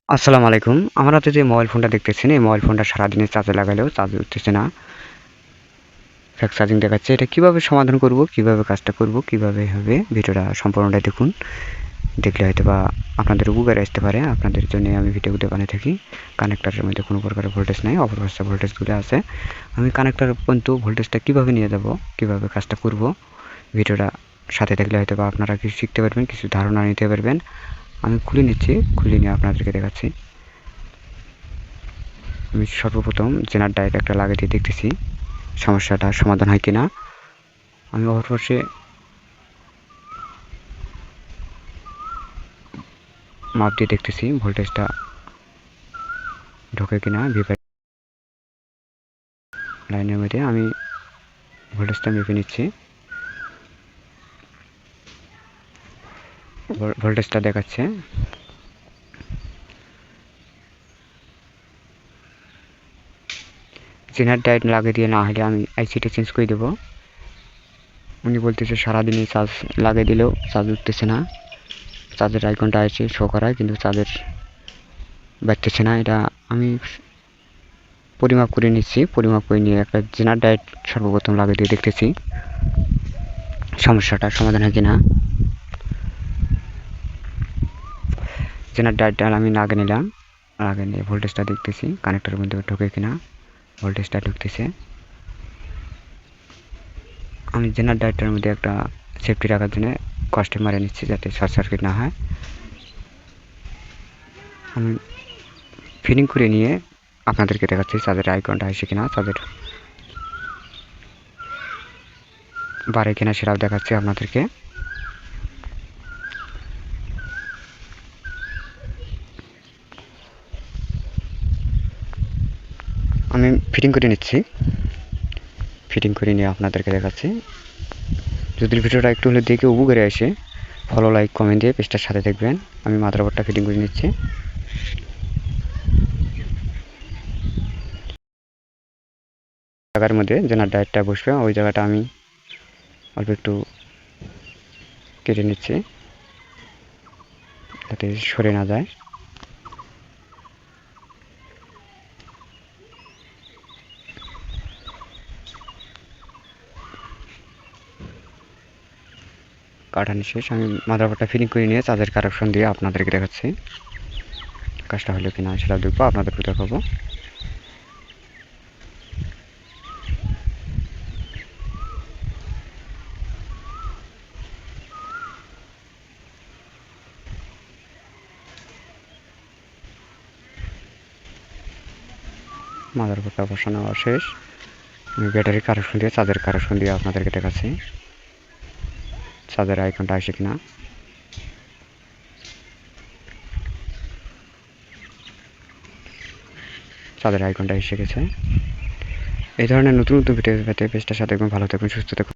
আসসালামু আলাইকুম। আমার হাতে যে মোবাইল ফোনটা দেখতেছেন, এই মোবাইল ফোনটা সারাদিনে চার্জে লাগালেও চার্জ উঠতেছে না। ফাস্ট চার্জিং দেখাচ্ছে। এটা কিভাবে সমাধান করব, কিভাবে কাজটা করব, কিভাবে হবে, ভিডিওটা সম্পূর্ণটাই দেখুন। দেখলে হয়তোবা আপনাদের উপকারে আসতে পারে। আপনাদের জন্য আমি ভিডিওগুলো বানিয়ে থাকি। কানেক্টরের মধ্যে কোনো প্রকারের ভোল্টেজ নাই, অপরপাশে ভোল্টেজগুলো আছে। আমি কানেক্টর পর্যন্ত ভোল্টেজটা কিভাবে নিয়ে যাব, কিভাবে কাজটা করব, ভিডিওটা সাথে থাকলে হয়তোবা আপনারা কিছু শিখতে পারবেন, কিছু ধারণা নিতে পারবেন। আমি খুলে নিচ্ছি, খুলে নিয়ে আপনাদেরকে দেখাচ্ছি। আমি সর্বপ্রথম জেনার ডায়েট একটা লাগিয়ে দিয়ে দেখতেছি সমস্যাটা সমাধান হয় কিনা। আমি অপরপাশে মাপ দিয়ে দেখতেছি ভোল্টেজটা ঢোকে কিনা। ভিপার লাইনের মধ্যে আমি ভোল্টেজটা মেপে নিচ্ছি। ভোল্টেজটা দেখাচ্ছে। জেনার ডায়েট লাগিয়ে দিয়ে না হলে আমি আইসিটা চেঞ্জ করে দেবো। উনি বলতেছে সারাদিনই চার্জ লাগিয়ে দিলেও চার্জ উঠতেছে না, চার্জের আইকনটা আছে শো করায়, কিন্তু চার্জের বাড়তেছে না। এটা আমি পরিমাপ করে নিচ্ছি। পরিমাপ করে নিয়ে একটা জেনার ডায়েট সর্বপ্রথম লাগিয়ে দিয়ে দেখতেছি সমস্যাটা সমাধান হয় কিনা। জেনার ডায়েটটা আমি লাগিয়ে নিলাম। লাগিয়ে নিয়ে ভোল্টেজটা দেখতেছি কানেক্টরের মধ্যে ঢোকে কিনা। ভোল্টেজটা ঢুকতেছে। আমি জেনার ডায়েটটার মধ্যে একটা সেফটি রাখার জন্য কস্টে মারে নিচ্ছি যাতে শর্ট সার্কিট না হয়। আমি ফিটিং করে নিয়ে আপনাদেরকে দেখাচ্ছি চার্জের আইকনটা আসে কিনা, চার্জের বাড়ে কিনা সেটাও দেখাচ্ছি আপনাদেরকে। আমি ফিটিং করে নিচ্ছি। ফিটিং করে নিয়ে আপনাদেরকে দেখাচ্ছি। যদি ভিডিওটা একটু হলে দেখে উপকারে আসে, ফলো, লাইক, কমেন্ট দিয়ে পেজটার সাথে দেখবেন। আমি মাদারবোর্ডটা ফিটিং করে নিচ্ছি। জায়গার মধ্যে জেনার ডায়েটটা বসবে ওই জায়গাটা আমি অল্প একটু কেটে নিচ্ছি যাতে সরে না যায়। কাটানো শেষ। আমি মাদারবোর্ডটা ফিটিং করে নিয়ে চার্জের কানেকশন দিয়ে আপনাদেরকে দেখাচ্ছি কাজটা হলো কিনা সেটা দেখবো, আপনাদেরকে দেখাবো। মাদারবোর্ডটা বসানো শেষ। আমি ব্যাটারি কানেকশন দিয়ে চার্জের কানেকশন দিয়ে আপনাদেরকে দেখাচ্ছি চার্জের আইকনটা আসে কিনা। চার্জের আইকনটা এসে গেছে। এই ধরনের নতুন নতুন ভিডিও পেতে পেজটার সাথে একদম ভালো থাকুন, সুস্থ থাকুন।